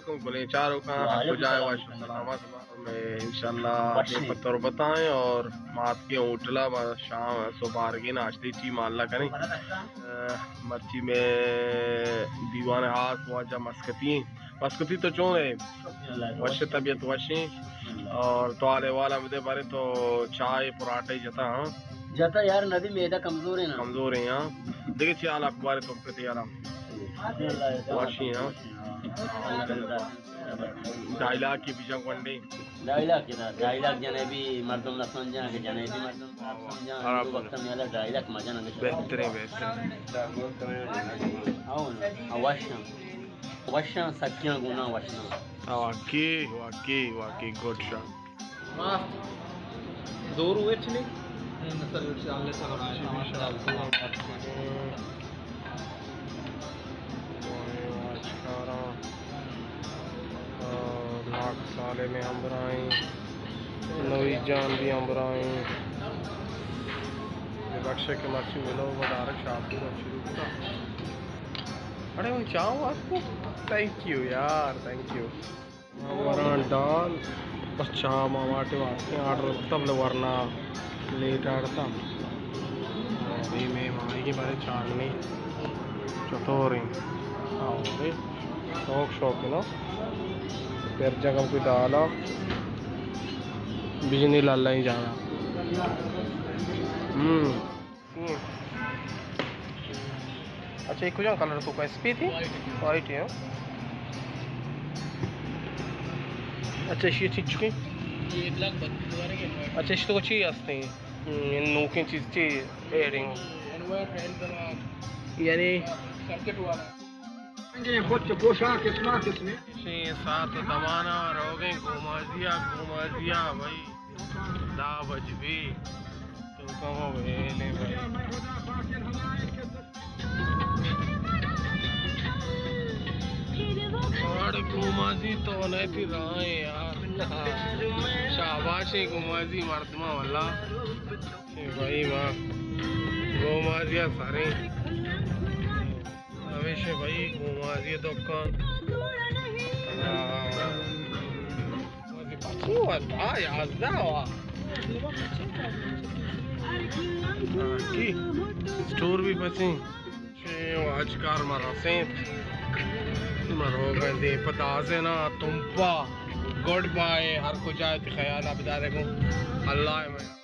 वालेकुम बोले चारों का आपको जाए वाशु सलामत में इंशाल्लाह पत्थर बताएं और मात के उठला शाम सुबार के नाश्ते ची माल्ला करें मर्ची में दीवान हाथ वाजा मस्कती तो चो है वश तबीयत वशी और तो आने वाला मुझे बारे तो चाय पराठे जता यार नदी मेदा कमजोर है यहाँ देखिए चाल अखबार तो पे यार वाशी यहाँ डायलॉग की बीजा कंडे डायलॉग जनेबी मर्दम न समझा के जनेबी मर्दम समझा वक्त में अलग डायलॉग मजा न बेहतरीन अवश्य सच्चा गुना वाकई गुड शॉट जोर हुए चले लाख साले में अम्बराई नवी जान भी अम्बराई बख्शे के मर्ची मिलो वदारक शादी शुरू करा। अरे मैं चाहूँ आपको थैंक यू यार थैंक यू हमारा डाल अच्छा मामाटे वास्ते आर्डर तब वरना लेट आड़ता अभी मैं माई के बारे चाड़नी चतोरी आओ शौक है ना फिर जगह कोई डाला बिजनी लाला ही जाना अच्छा एक कुछ कलर तो एसपी थी वाइट है अच्छा ये चीज की अच्छा इस तो कुछ ही आस्ते हैं नोके चीज चाहिए एयरिंग यानी साथ दमाना रोगे घुमा दिया भाई दा बज भी तो कहो वेले भाई और घुमाजी तो नहीं थी रहा यार शाबाशी घुमाजी मर्दमा वाला भाई माँ घुमाजिया सारे हमेशा भाई घुमाजिए दुकान स्टोर भी बचे आज कार मारा से मरो गए पता से ना तुम्पा गुड बाय हर को जाए ख्याल आप बता रहे को अल्लाह में